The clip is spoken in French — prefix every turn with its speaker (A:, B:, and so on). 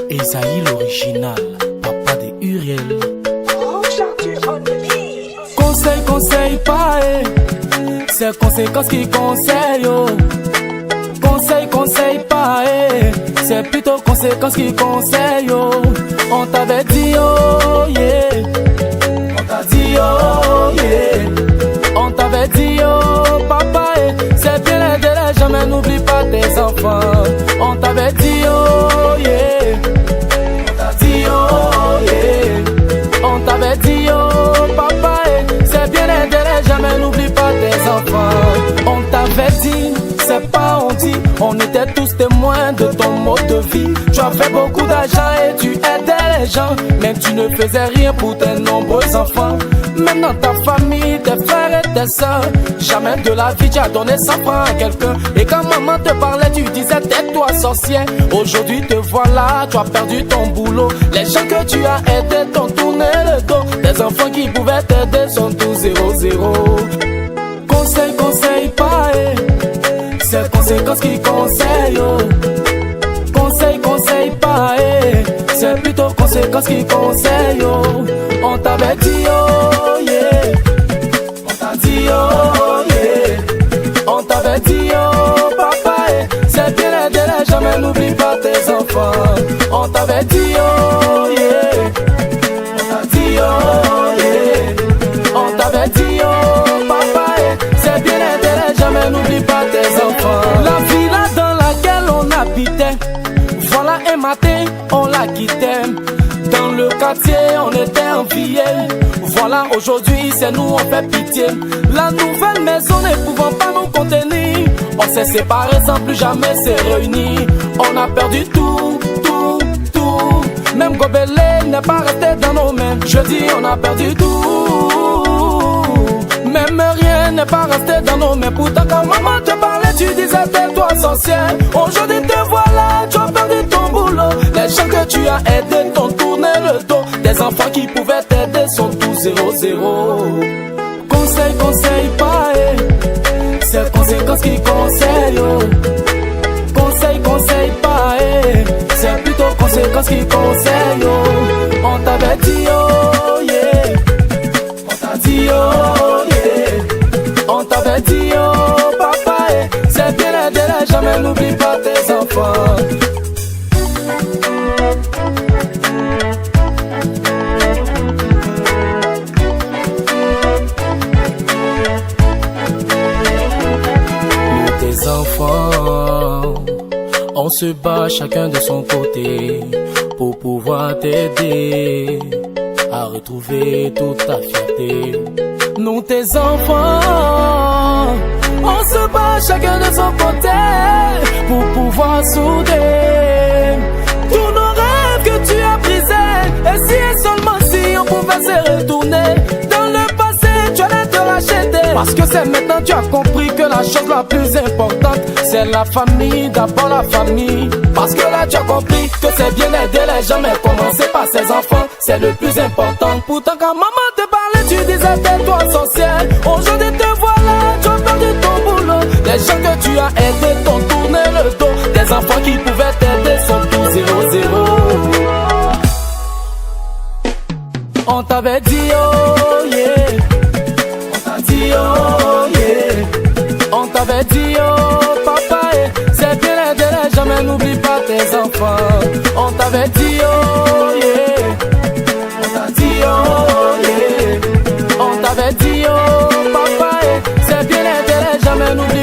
A: Esaïe l'original, papa de Uriel.
B: Conseil, conseil, pas c'est conséquence qui conseille. Conseil, conseil, pas c'est plutôt conséquence qui conseille. On t'avait dit oh yeah, on t'a dit oh yeah, on t'avait dit oh papa c'est bien aider les jamais n'oublie pas tes enfants. On t'avait dit oh yeah, on t'a dit oh yeah, on t'avait dit oh papa c'est bien aider les jamais n'oublie pas tes enfants. On t'avait dit, c'est pas on dit, on était tous témoins de ton mode de vie. Tu as fait beaucoup d'argent et tu aidais les gens, mais tu ne faisais rien pour tes nombreux enfants. Même dans ta famille, tes frères et tes soeurs, jamais de la vie tu as donné 100 francs à quelqu'un. Et quand maman te parlait, tu disais tais-toi sorcière. Aujourd'hui te voilà, tu as perdu ton boulot. Les gens que tu as aidés t'ont tourné le dos. Tes enfants qui pouvaient t'aider sont tous 0-0. Conseil, conseil, pas c'est conséquence qui conseille. Conseil, conseil, pas c'est plutôt conséquence qui conseille. On t'avait dit oh yeah, on t'a dit oh yeah, on t'avait dit oh papa c'est bien aider les jamais n'oublie pas tes enfants. On t'avait dit oh yeah, on t'a dit oh yeah, on t'avait dit oh papa c'est bien aider les jamais n'oublie pas tes enfants. La villa dans laquelle on habitait, voilà un matin on la quittait. Dans le quartier on était enviés, voilà aujourd'hui c'est nous on fait pitié. La nouvelle maison ne pouvant pas nous contenir, on s'est séparés sans plus jamais se réunir. On a perdu tout, tout, tout, même Gobelin n'est pas resté dans nos mains. Je dis on a perdu tout, même rien n'est pas resté dans nos mains. Pourtant quand maman te parlait tu disais tais-toi sorcière. Aujourd'hui te voilà, tu as perdu ton boulot. Les gens que tu as aidés t'ont tourné le dos. Des enfants qui pouvaient t'aider sont tous 0-0. Conseil, conseil, pas c'est conséquence qui conseille. Conseil, conseil, pas c'est plutôt conséquence qui conseille. On t'avait dit oh yeah, on t'a dit oh yeah, on t'avait dit oh papa c'est bien aider les jamais n'oublie pas tes enfants. Enfants, on se bat chacun de son côté pour pouvoir t'aider à retrouver toute ta fierté. Nous tes enfants, on se bat chacun de son côté pour pouvoir souder tous nos rêves que tu as brisés. Et si et seulement si on pouvait se retourner dans le passé, tu allais te racheter. Parce que c'est maintenant tu as compris que la chose la plus importante c'est la famille, d'abord la famille. Parce que là tu as compris que c'est bien aider les gens, mais commencer par ses enfants c'est le plus important. Pourtant quand maman te parlait tu disais tais-toi sorcière. Aujourd'hui te voilà, tu as perdu ton boulot. Les gens que tu as aidés t'ont tourné le dos. Des enfants qui pouvaient t'aider sont tous 0-0. On t'avait dit oh yeah, on t'a dit oh yeah, on t'avait dit oh papa c'est bien aider les jamais n'oublie pas tes enfants. On t'avait dit oh yeah, on t'a dit oh yeah, on t'avait dit oh papa c'est bien aider les jamais n'oublie